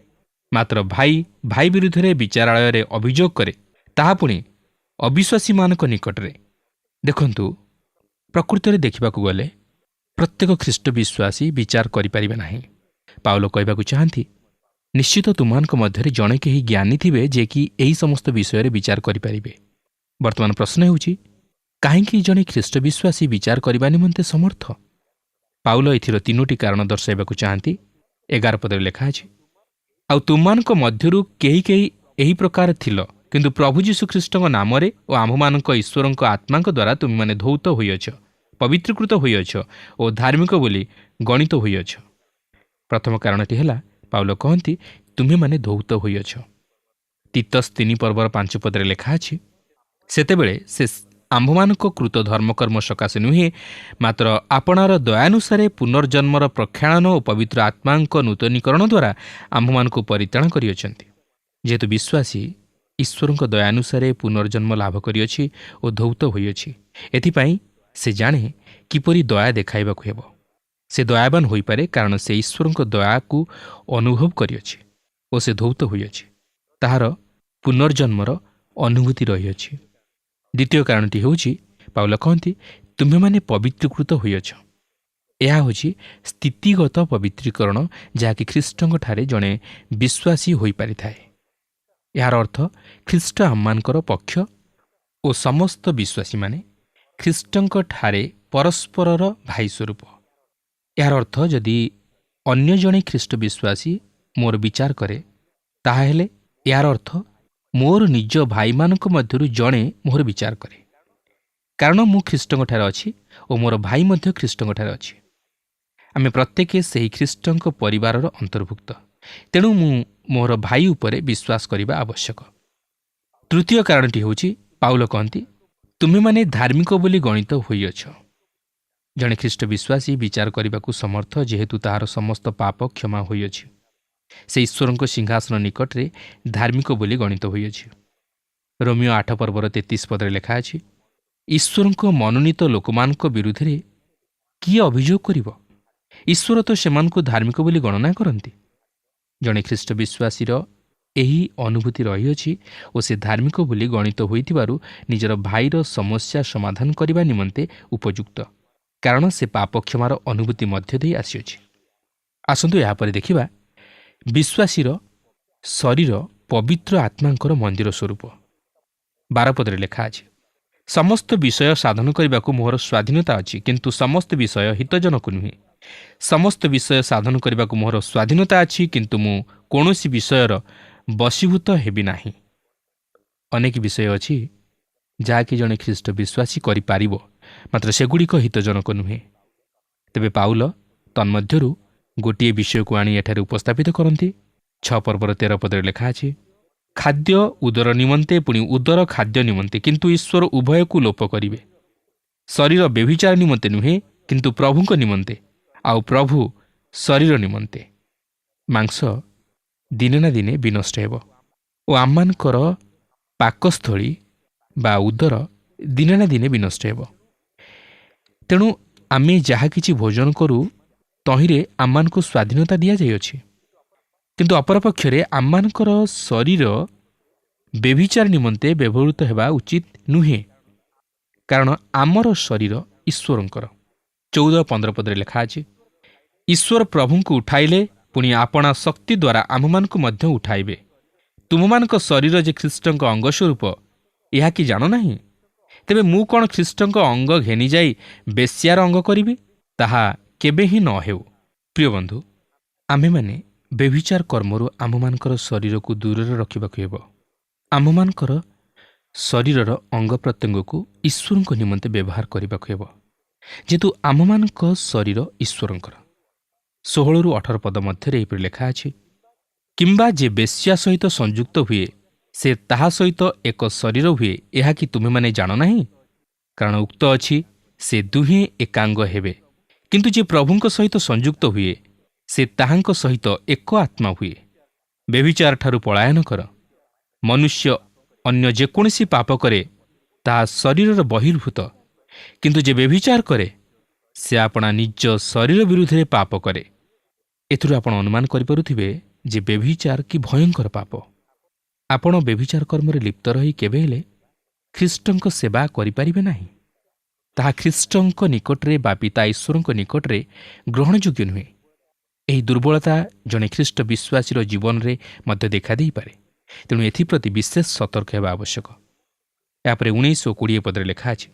ମାତ୍ର ଭାଇ ଭାଇ ବିରୁଦ୍ଧରେ ବିଚାରାଳୟରେ ଅଭିଯୋଗ କରେ, ତାହା ପୁଣି ଅବିଶ୍ୱାସୀମାନଙ୍କ ନିକଟରେ। ଦେଖନ୍ତୁ, ପ୍ରକୃତରେ ଦେଖିବାକୁ ଗଲେ ପ୍ରତ୍ୟେକ ଖ୍ରୀଷ୍ଟ ବିଶ୍ୱାସୀ ବିଚାର କରିପାରିବେ ନାହିଁ। ପାଉଲ କହିବାକୁ ଚାହାନ୍ତି, ନିଶ୍ଚିତ ତୁମମାନଙ୍କ ମଧ୍ୟରେ ଜଣେ କେହି ଜ୍ଞାନୀ ଥିବେ ଯେ କି ଏହି ସମସ୍ତ ବିଷୟରେ ବିଚାର କରିପାରିବେ। ବର୍ତ୍ତମାନ ପ୍ରଶ୍ନ ହେଉଛି, କାହିଁକି ଜଣେ ଖ୍ରୀଷ୍ଟ ବିଶ୍ୱାସୀ ବିଚାର କରିବା ନିମନ୍ତେ ସମର୍ଥ? ପାଉଲ ଏଥିର 3ଟି କାରଣ ଦର୍ଶାଇବାକୁ ଚାହାନ୍ତି। 11 ଲେଖା ଅଛି, ଆଉ ତୁମମାନଙ୍କ ମଧ୍ୟରୁ କେହି କେହି ଏହି ପ୍ରକାର ଥିଲ, କିନ୍ତୁ ପ୍ରଭୁ ଯୀଶୁଖ୍ରୀଷ୍ଟଙ୍କ ନାମରେ ଓ ଆମ୍ଭମାନଙ୍କ ଈଶ୍ୱରଙ୍କ ଆତ୍ମାଙ୍କ ଦ୍ୱାରା ତୁମେମାନେ ଧୌତ ହୋଇଅଛ, ପବିତ୍ରକୃତ ହୋଇଅଛ ଓ ଧାର୍ମିକ ବୋଲି ଗଣିତ ହୋଇଅଛ। ପ୍ରଥମ କାରଣଟି ହେଲା, ପାଉଲ କହନ୍ତି ତୁମେମାନେ ଧୌତ ହୋଇଅଛ। ତିତସ୍ 3 ପର୍ବର 5 ଲେଖା ଅଛି, ସେତେବେଳେ ସେ ଆମ୍ଭମାନଙ୍କ କୃତ ଧର୍ମକର୍ମ ସକାଶେ ନୁହେଁ, ମାତ୍ର ଆପଣାର ଦୟାନୁସାରେ ପୁନର୍ଜନ୍ମର ପ୍ରକ୍ଷାଳନ ଓ ପବିତ୍ର ଆତ୍ମାଙ୍କ ନୂତନୀକରଣ ଦ୍ୱାରା ଆମ୍ଭମାନଙ୍କୁ ପରିତ୍ରାଣ କରିଅଛନ୍ତି। ଯେହେତୁ ବିଶ୍ୱାସୀ ଈଶ୍ୱରଙ୍କ ଦୟାନୁସାରେ ପୁନର୍ଜନ୍ମ ଲାଭ କରିଅଛି ଓ ଧୌତ ହୋଇଅଛି। ଏଥିପାଇଁ ସେ ଜାଣେ କିପରି ଦୟା ଦେଖାଇବାକୁ ହେବ। ସେ ଦୟାବାନ ହୋଇପାରେ କାରଣ ସେ ଈଶ୍ୱରଙ୍କ ଦୟାକୁ ଅନୁଭବ କରିଅଛି ଓ ସେ ଧୌତ ହୋଇଅଛି। ତାହାର ପୁନର୍ଜନ୍ମର ଅନୁଭୂତି ରହିଅଛି। ଦ୍ୱିତୀୟ କାରଣଟି ହେଉଛି ପାଉଲ କହନ୍ତି, ତୁମେମାନେ ପବିତ୍ରୀକୃତ ହୋଇଅଛ। ଏହା ହେଉଛି ସ୍ଥିତିଗତ ପବିତ୍ରୀକରଣ, ଯାହାକି ଖ୍ରୀଷ୍ଟଙ୍କଠାରେ ଜଣେ ବିଶ୍ୱାସୀ ହୋଇପାରିଥାଏ। ଏହାର ଅର୍ଥ ଖ୍ରୀଷ୍ଟ ଆମମାନଙ୍କର ପକ୍ଷ ଓ ସମସ୍ତ ବିଶ୍ୱାସୀମାନେ ଖ୍ରୀଷ୍ଟଙ୍କଠାରେ ପରସ୍ପରର ଭାଇ ସ୍ୱରୂପ। ଏହାର ଅର୍ଥ ଯଦି ଅନ୍ୟ ଜଣେ ଖ୍ରୀଷ୍ଟ ବିଶ୍ୱାସୀ ମୋର ବିଚାର କରେ, ତାହାହେଲେ ଏହାର ଅର୍ଥ ମୋର ନିଜ ଭାଇମାନଙ୍କ ମଧ୍ୟରୁ ଜଣେ ମୋର ବିଚାର କରେ, କାରଣ ମୁଁ ଖ୍ରୀଷ୍ଟଙ୍କଠାରେ ଅଛି ଓ ମୋର ଭାଇ ମଧ୍ୟ ଖ୍ରୀଷ୍ଟଙ୍କଠାରେ ଅଛି। ଆମେ ପ୍ରତ୍ୟେକ ସେହି ଖ୍ରୀଷ୍ଟଙ୍କ ପରିବାରର ଅନ୍ତର୍ଭୁକ୍ତ। ତେଣୁ ମୁଁ ମୋର ଭାଇ ଉପରେ ବିଶ୍ୱାସ କରିବା ଆବଶ୍ୟକ। ତୃତୀୟ କାରଣଟି ହେଉଛି ପାଉଲ କହନ୍ତି, ତୁମେମାନେ ଧାର୍ମିକ ବୋଲି ଗଣିତ ହୋଇଅଛ। ଜଣେ ଖ୍ରୀଷ୍ଟ ବିଶ୍ୱାସୀ ବିଚାର କରିବାକୁ ସମର୍ଥ, ଯେହେତୁ ତାହାର ସମସ୍ତ ପାପ କ୍ଷମା ହୋଇଅଛି। ସେ ଈଶ୍ୱରଙ୍କ ସିଂହାସନ ନିକଟରେ ଧାର୍ମିକ ବୋଲି ଗଣିତ ହୋଇଅଛି। ରୋମିଓ 8 ପର୍ବର 33 ପଦରେ ଲେଖା ଅଛି, ଈଶ୍ୱରଙ୍କ ମନୋନୀତ ଲୋକମାନଙ୍କ ବିରୁଦ୍ଧରେ କିଏ ଅଭିଯୋଗ କରିବ? ଈଶ୍ୱର ତ ସେମାନଙ୍କୁ ଧାର୍ମିକ ବୋଲି ଗଣନା କରନ୍ତି। ଜଣେ ଖ୍ରୀଷ୍ଟ ବିଶ୍ୱାସୀର ଏହି ଅନୁଭୂତି ରହିଅଛି ଓ ସେ ଧାର୍ମିକ ବୋଲି ଗଣିତ ହୋଇଥିବାରୁ ନିଜର ଭାଇର ସମସ୍ୟା ସମାଧାନ କରିବା ନିମନ୍ତେ ଉପଯୁକ୍ତ, କାରଣ ସେ ପାପ କ୍ଷମାର ଅନୁଭୂତି ମଧ୍ୟ ଦେଇ ଆସିଅଛି। ଆସନ୍ତୁ ଏହାପରେ ଦେଖିବା ବିଶ୍ୱାସୀର ଶରୀର ପବିତ୍ର ଆତ୍ମାଙ୍କର ମନ୍ଦିର ସ୍ୱରୂପ। 12 ପଦରେ ଲେଖା ଅଛି, ସମସ୍ତ ବିଷୟ ସାଧନ କରିବାକୁ ମୋର ସ୍ୱାଧୀନତା ଅଛି, କିନ୍ତୁ ସମସ୍ତ ବିଷୟ ହିତଜନକ ନୁହେଁ। ସମସ୍ତ ବିଷୟ ସାଧନ କରିବାକୁ ମୋର ସ୍ୱାଧୀନତା ଅଛି, କିନ୍ତୁ ମୁଁ କୌଣସି ବିଷୟର ବଶୀଭୂତ ହେବି ନାହିଁ। ଅନେକ ବିଷୟ ଅଛି ଯାହାକି ଜଣେ ଖ୍ରୀଷ୍ଟ ବିଶ୍ୱାସୀ କରିପାରିବ, ମାତ୍ର ସେଗୁଡ଼ିକ ହିତଜନକ ନୁହେଁ। ତେବେ ପାଉଲ ତନ୍ମଧ୍ୟରୁ ଗୋଟିଏ ବିଷୟକୁ ଆଣି ଏଠାରେ ଉପସ୍ଥାପିତ କରନ୍ତି। 6 ପର୍ବର 13 ପଦରେ ଲେଖା ଅଛି, ଖାଦ୍ୟ ଉଦର ନିମନ୍ତେ, ପୁଣି ଉଦର ଖାଦ୍ୟ ନିମନ୍ତେ, କିନ୍ତୁ ଈଶ୍ୱର ଉଭୟକୁ ଲୋପ କରିବେ। ଶରୀର ବ୍ୟଭିଚାର ନିମନ୍ତେ ନୁହେଁ, କିନ୍ତୁ ପ୍ରଭୁଙ୍କ ନିମନ୍ତେ, ଆଉ ପ୍ରଭୁ ଶରୀର ନିମନ୍ତେ। ମାଂସ ଦିନେ ନା ଦିନେ ବିନଷ୍ଟ ହେବ ଓ ଆମମାନଙ୍କର ପାକସ୍ଥଳୀ ବା ଉଦର ଦିନେ ନା ଦିନେ ବିନଷ୍ଟ ହେବ। ତେଣୁ ଆମେ ଯାହା କିଛି ଭୋଜନ କରୁ ତହିଁରେ ଆମମାନଙ୍କୁ ସ୍ୱାଧୀନତା ଦିଆଯାଇଅଛି, କିନ୍ତୁ ଅପରପକ୍ଷରେ ଆମମାନଙ୍କର ଶରୀର ବ୍ୟଭିଚାର ନିମନ୍ତେ ବ୍ୟବହୃତ ହେବା ଉଚିତ ନୁହେଁ, କାରଣ ଆମର ଶରୀର ଈଶ୍ୱରଙ୍କର। 14-15 ପଦରେ ଲେଖା ଅଛି, ଈଶ୍ୱର ପ୍ରଭୁଙ୍କୁ ଉଠାଇଲେ, ପୁଣି ଆପଣା ଶକ୍ତି ଦ୍ୱାରା ଆମମାନଙ୍କୁ ମଧ୍ୟ ଉଠାଇବେ। ତୁମମାନଙ୍କ ଶରୀର ଯେ ଖ୍ରୀଷ୍ଟଙ୍କ ଅଙ୍ଗ ସ୍ୱରୂପ, ଏହା କି ଜାଣ ନାହିଁ? ତେବେ ମୁଁ କ'ଣ ଖ୍ରୀଷ୍ଟଙ୍କ ଅଙ୍ଗ ଘେନିଯାଇ ବେଶ୍ୟାର ଅଙ୍ଗ କରିବି? ତାହା କେବେ ହିଁ ନ ହେଉ। ପ୍ରିୟ ବନ୍ଧୁ, ଆମେମାନେ ବ୍ୟଭିଚାର କର୍ମରୁ ଆମମାନଙ୍କର ଶରୀରକୁ ଦୂରରେ ରଖିବାକୁ ହେବ। ଆମମାନଙ୍କର ଶରୀରର ଅଙ୍ଗ ପ୍ରତ୍ୟଙ୍ଗକୁ ଈଶ୍ୱରଙ୍କ ନିମନ୍ତେ ବ୍ୟବହାର କରିବାକୁ ହେବ, ଯେହେତୁ ଆମମାନଙ୍କ ଶରୀର ଈଶ୍ୱରଙ୍କର। 16-18 ପଦ ମଧ୍ୟରେ ଏହିପରି ଲେଖା ଅଛି, କିମ୍ବା ଯେ ବେଶ୍ୟା ସହିତ ସଂଯୁକ୍ତ ହୁଏ ସେ ତାହା ସହିତ ଏକ ଶରୀର ହୁଏ, ଏହା କି ତୁମେମାନେ ଜାଣ ନାହିଁ? କାରଣ ଉକ୍ତ ଅଛି, ସେ ଦୁହେଁ ଏକାଙ୍ଗ ହେବେ। କିନ୍ତୁ ଯେ ପ୍ରଭୁଙ୍କ ସହିତ ସଂଯୁକ୍ତ ହୁଏ ସେ ତାହାଙ୍କ ସହିତ ଏକ ଆତ୍ମା ହୁଏ। ବ୍ୟଭିଚାର ଠାରୁ ପଳାୟନ କର। ମନୁଷ୍ୟ ଅନ୍ୟ ଯେକୌଣସି ପାପ କରେ ତାହା ଶରୀରର ବହିର୍ଭୂତ, କିନ୍ତୁ ଯେ ବ୍ୟଭିଚାର କରେ ସେ ଆପଣା ନିଜ ଶରୀର ବିରୁଦ୍ଧରେ ପାପ କରେ। ଏଥିରୁ ଆପଣ ଅନୁମାନ କରିପାରୁଥିବେ ଯେ ବ୍ୟଭିଚାର କି ଭୟଙ୍କର ପାପ। ଆପଣ ବ୍ୟଭିଚାର କର୍ମରେ ଲିପ୍ତ ରହି କେବେ ହେଲେ ଖ୍ରୀଷ୍ଟଙ୍କ ସେବା କରିପାରିବେ ନାହିଁ। ତାହା ଖ୍ରୀଷ୍ଟଙ୍କ ନିକଟରେ ବା ପିତା ଈଶ୍ୱରଙ୍କ ନିକଟରେ ଗ୍ରହଣଯୋଗ୍ୟ ନୁହେଁ। ଏହି ଦୁର୍ବଳତା ଜଣେ ଖ୍ରୀଷ୍ଟ ବିଶ୍ୱାସୀର ଜୀବନରେ ମଧ୍ୟ ଦେଖାଦେଇପାରେ। ତେଣୁ ଏଥିପ୍ରତି ବିଶେଷ ସତର୍କ ହେବା ଆବଶ୍ୟକ। ଏହାପରେ 19 ଓ 20 ପଦରେ ଲେଖା ଅଛି,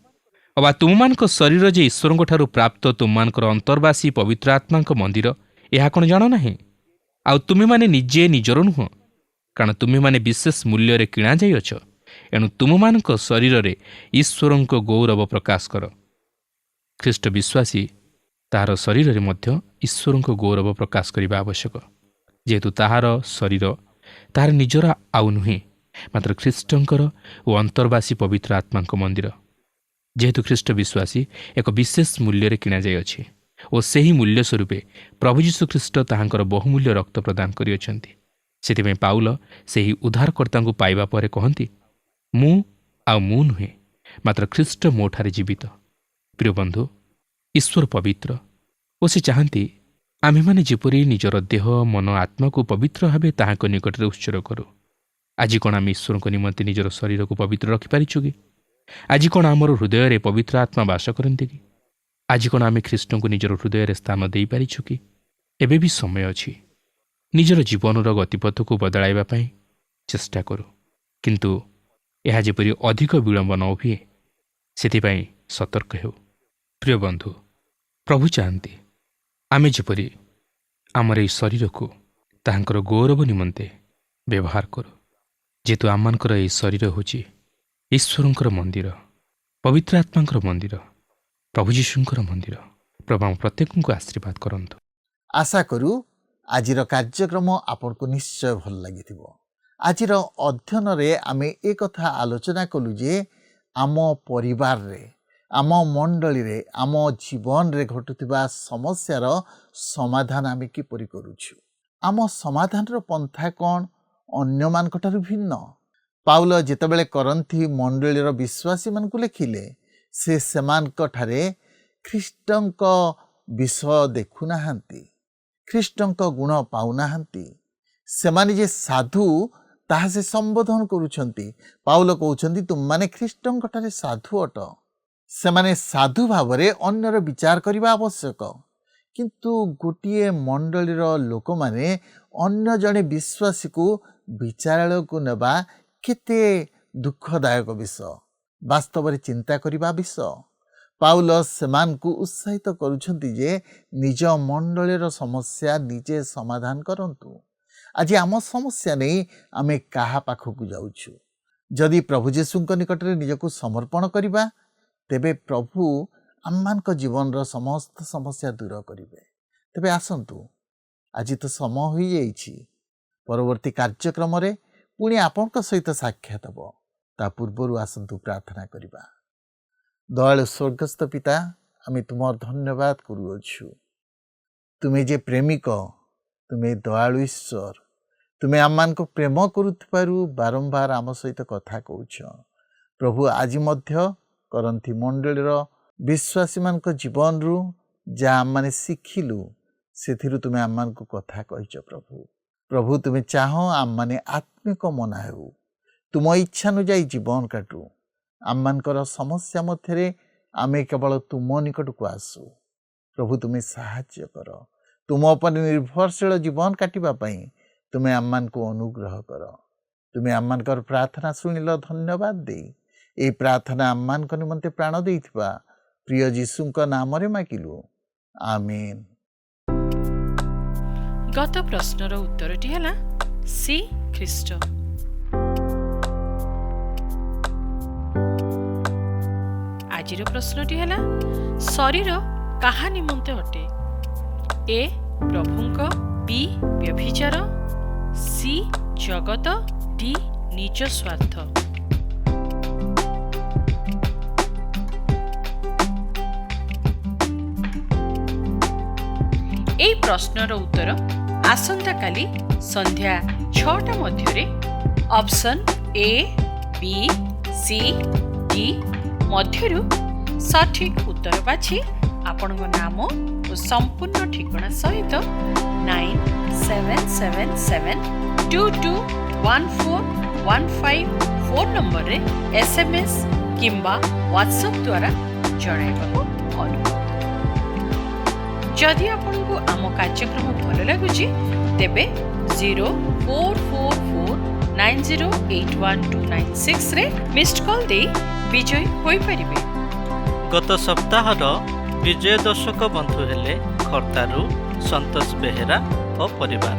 ଅବା ତୁମମାନଙ୍କ ଶରୀର ଯେ ଈଶ୍ୱରଙ୍କଠାରୁ ପ୍ରାପ୍ତ ତୁମମାନଙ୍କର ଅନ୍ତର୍ବାସୀ ପବିତ୍ର ଆତ୍ମାଙ୍କ ମନ୍ଦିର, ଏହା କ'ଣ ଜାଣ ନାହିଁ? ଆଉ ତୁମେମାନେ ନିଜେ ନିଜର ନୁହଁ, କାରଣ ତୁମେମାନେ ବିଶେଷ ମୂଲ୍ୟରେ କିଣାଯାଇଅଛ। ଏଣୁ ତୁମମାନଙ୍କ ଶରୀରରେ ଈଶ୍ୱରଙ୍କ ଗୌରବ ପ୍ରକାଶ କର। ଖ୍ରୀଷ୍ଟ ବିଶ୍ୱାସୀ ତାହାର ଶରୀରରେ ମଧ୍ୟ ଈଶ୍ୱରଙ୍କ ଗୌରବ ପ୍ରକାଶ କରିବା ଆବଶ୍ୟକ, ଯେହେତୁ ତାହାର ଶରୀର ତାହାର ନିଜର ଆଉ ନୁହେଁ, ମାତ୍ର ଖ୍ରୀଷ୍ଟଙ୍କର ଓ ଅନ୍ତର୍ବାସୀ ପବିତ୍ର ଆତ୍ମାଙ୍କ ମନ୍ଦିର। ଯେହେତୁ ଖ୍ରୀଷ୍ଟ ବିଶ୍ୱାସୀ ଏକ ବିଶେଷ ମୂଲ୍ୟରେ କିଣାଯାଇଅଛି ଓ ସେହି ମୂଲ୍ୟ ସ୍ୱରୂପେ ପ୍ରଭୁ ଯୀଶୁ ଖ୍ରୀଷ୍ଟ ତାହାଙ୍କର ବହୁମୂଲ୍ୟ ରକ୍ତ ପ୍ରଦାନ କରିଅଛନ୍ତି। ସେଥିପାଇଁ ପାଉଲ ସେହି ଉଦ୍ଧାରକର୍ତ୍ତାଙ୍କୁ ପାଇବା ପରେ କହନ୍ତି, ମୁଁ ଆଉ ମୁଁ ନୁହେଁ, ମାତ୍ର ଖ୍ରୀଷ୍ଟ ମୋଠାରେ ଜୀବିତ। ପ୍ରିୟ ବନ୍ଧୁ, ଈଶ୍ୱର ପବିତ୍ର ଓ ସେ ଚାହାନ୍ତି ଆମ୍ଭେମାନେ ଯେପରି ନିଜର ଦେହ, ମନ, ଆତ୍ମାକୁ ପବିତ୍ର ଭାବେ ତାହାଙ୍କ ନିକଟରେ ଉତ୍ସର୍ଗ କରୁ। ଆଜି କ'ଣ ଆମେ ଈଶ୍ୱରଙ୍କ ନିମନ୍ତେ ନିଜର ଶରୀରକୁ ପବିତ୍ର ରଖିପାରିଛୁ କି? ଆଜି କ'ଣ ଆମର ହୃଦୟରେ ପବିତ୍ର ଆତ୍ମା ବାସ କରନ୍ତି କି? ଆଜି କ'ଣ ଆମେ ଖ୍ରୀଷ୍ଟଙ୍କୁ ନିଜର ହୃଦୟରେ ସ୍ଥାନ ଦେଇପାରିଛୁ କି? ଏବେ ବି ସମୟ ଅଛି। ନିଜର ଜୀବନର ଗତିପଥକୁ ବଦଳାଇବା ପାଇଁ ଚେଷ୍ଟା କରୁ, କିନ୍ତୁ ଏହା ଯେପରି ଅଧିକ ବିଳମ୍ବ ନ ହୁଏ ସେଥିପାଇଁ ସତର୍କ ହେଉ। ପ୍ରିୟ ବନ୍ଧୁ, ପ୍ରଭୁ ଚାହାନ୍ତି ଆମେ ଯେପରି ଆମର ଏହି ଶରୀରକୁ ତାହାଙ୍କର ଗୌରବ ନିମନ୍ତେ ବ୍ୟବହାର କରୁ। ଯେହେତୁ ଆମମାନଙ୍କର ଏହି ଶରୀର ହେଉଛି ଈଶ୍ୱରଙ୍କର ମନ୍ଦିର, ପବିତ୍ର ଆତ୍ମାଙ୍କର ମନ୍ଦିର, ପ୍ରଭୁ ଯୀଶୁଙ୍କର ମନ୍ଦିର। ପ୍ରଭୁ ଆମ ପ୍ରତ୍ୟେକଙ୍କୁ ଆଶୀର୍ବାଦ କରନ୍ତୁ। ଆଶା କରୁ ଆଜିର କାର୍ଯ୍ୟକ୍ରମ ଆପଣଙ୍କୁ ନିଶ୍ଚୟ ଭଲ ଲାଗିଥିବ। ଆଜିର ଅଧ୍ୟୟନରେ ଆମେ ଏ କଥା ଆଲୋଚନା କଲୁ ଯେ ଆମ ପରିବାରରେ, ଆମ ମଣ୍ଡଳୀରେ, ଆମ ଜୀବନରେ ଘଟୁଥିବା ସମସ୍ୟାର ସମାଧାନ ଆମେ କିପରି କରୁଛୁ। ଆମ ସମାଧାନର ପନ୍ଥା କ'ଣ ଅନ୍ୟମାନଙ୍କଠାରୁ ଭିନ୍ନ? ପାଉଲ ଯେତେବେଳେ କରନ୍ଥୀ ମଣ୍ଡଳୀର ବିଶ୍ୱାସୀମାନଙ୍କୁ ଲେଖିଲେ, ସେ ସେମାନଙ୍କଠାରେ ଖ୍ରୀଷ୍ଟଙ୍କ ବିଷୟ ଦେଖୁନାହାନ୍ତି, ଖ୍ରୀଷ୍ଟଙ୍କ ଗୁଣ ପାଉନାହାନ୍ତି। ସେମାନେ ଯେ ସାଧୁ ତାହା ସେ ସମ୍ବୋଧନ କରୁଛନ୍ତି। ପାଉଲ କହୁଛନ୍ତି, ତୁମମାନେ ଖ୍ରୀଷ୍ଟଙ୍କଠାରେ ସାଧୁ ଅଟ। ସେମାନେ ସାଧୁ ଭାବରେ ଅନ୍ୟର ବିଚାର କରିବା ଆବଶ୍ୟକ। କିନ୍ତୁ ଗୋଟିଏ ମଣ୍ଡଳୀର ଲୋକମାନେ ଅନ୍ୟ ଜଣେ ବିଶ୍ୱାସୀକୁ ବିଚାରାଳୟକୁ ନେବା କେତେ ଦୁଃଖଦାୟକ ବିଷୟ, ବାସ୍ତବରେ ଚିନ୍ତା କରିବା ବିଷୟ। ପାଉଲ ସେମାନଙ୍କୁ ଉତ୍ସାହିତ କରୁଛନ୍ତି ଯେ ନିଜ ମଣ୍ଡଳୀର ସମସ୍ୟା ନିଜେ ସମାଧାନ କରନ୍ତୁ। ଆଜି ଆମ ସମସ୍ୟା ନେଇ ଆମେ କାହା ପାଖକୁ ଯାଉଛୁ? ଯଦି ପ୍ରଭୁ ଯୀଶୁଙ୍କ ନିକଟରେ ନିଜକୁ ସମର୍ପଣ କରିବା, ତେବେ ପ୍ରଭୁ ଆମମାନଙ୍କ ଜୀବନର ସମସ୍ତ ସମସ୍ୟା ଦୂର କରିବେ। ତେବେ ଆସନ୍ତୁ, ଆଜି ତ ସମୟ ହୋଇଯାଇଛି। ପରବର୍ତ୍ତୀ କାର୍ଯ୍ୟକ୍ରମରେ ପୁଣି ଆପଣଙ୍କ ସହିତ ସାକ୍ଷାତ ହେବ। ତା ପୂର୍ବରୁ ଆସନ୍ତୁ ପ୍ରାର୍ଥନା କରିବା। ଦୟାଳୁ ସ୍ୱର୍ଗସ୍ଥ ପିତା, ଆମେ ତୁମର ଧନ୍ୟବାଦ କରୁଅଛୁ। ତୁମେ ଯେ ପ୍ରେମିକ, ତୁମେ ଦୟାଳୁ ଈଶ୍ୱର, ତୁମେ ଆମମାନଙ୍କୁ ପ୍ରେମ କରୁଥିବାରୁ ବାରମ୍ବାର ଆମ ସହିତ କଥା କହୁଛ। ପ୍ରଭୁ, ଆଜି ମଧ୍ୟ କରନ୍ଥୀ ମଣ୍ଡଳୀର ବିଶ୍ୱାସୀମାନଙ୍କ ଜୀବନରୁ ଯାହା ଆମମାନେ ଶିଖିଲୁ, ସେଥିରୁ ତୁମେ ଆମମାନଙ୍କୁ କଥା କହିଛ। ପ୍ରଭୁ, ତୁମେ ଚାହଁ ଆମମାନେ ଆତ୍ମିକ ମନା ହେଉ, ତୁମ ଇଚ୍ଛାନୁଯାୟୀ ଜୀବନ କାଟୁ। ଆମମାନଙ୍କର ସମସ୍ୟା ମଧ୍ୟରେ ଆମେ କେବଳ ତୁମ ନିକଟକୁ ଆସୁ। ପ୍ରଭୁ, ତୁମେ ସାହାଯ୍ୟ କର। ତୁମ ଉପରେ ନିର୍ଭରଶୀଳ ଜୀବନ କାଟିବା ପାଇଁ ତୁମେ ଆମମାନଙ୍କୁ ଅନୁଗ୍ରହ କର। ତୁମେ ଆମମାନଙ୍କର ପ୍ରାର୍ଥନା ଶୁଣିଲ, ଧନ୍ୟବାଦ ଦେଇ ଏହି ପ୍ରାର୍ଥନା ଆମମାନଙ୍କ ନିମନ୍ତେ ପ୍ରାଣ ଦେଇଥିବା ପ୍ରିୟ ଯୀଶୁଙ୍କ ନାମରେ ମାଗିଲୁ, ଆମେନ୍। ଗତ ପ୍ରଶ୍ନର ଉତ୍ତରଟି ହେଲା ସି ଖ୍ରୀଷ୍ଟ। ଆଜିର ପ୍ରଶ୍ନଟି ହେଲା ଶରୀର କାହା ନିମନ୍ତେ ଅଟେ? ଏ ପ୍ରଭୁଙ୍କ, ବି ବ୍ୟଭିଚାର, ସି ଜଗତ, ଡି ନିଜ ସ୍ୱାର୍ଥ। এই প্রশ্নর উত্তর আসন্তাকালি সন্ধ্যা 6টা মধ্যে option A, B, C, D মধ্যরু সঠিক উত্তর বাছি আপনার নাম ও সম্পূর্ণ ঠিকনা সহিত 9777221415 ফোন নম্বরে SMS কিংবা WhatsApp দ্বারা জଣାଇବାକୁ অনুরোধ। যদি ଆପଣଙ୍କୁ ଆମ କାର୍ଯ୍ୟକ୍ରମ ଭଲ ଲାଗୁଛି, ତେବେ 044490812996ରେ ମିସ୍ଡ କଲ୍ ଦେଇ ବିଜୟୀ ହୋଇପାରିବେ। ଗତ ସପ୍ତାହର ବିଜୟ ଦର୍ଶକ ବନ୍ଧୁ ହେଲେ ଖର୍ଦ୍ଧାରୁ ସନ୍ତୋଷ ବେହେରା ଓ ପରିବାର।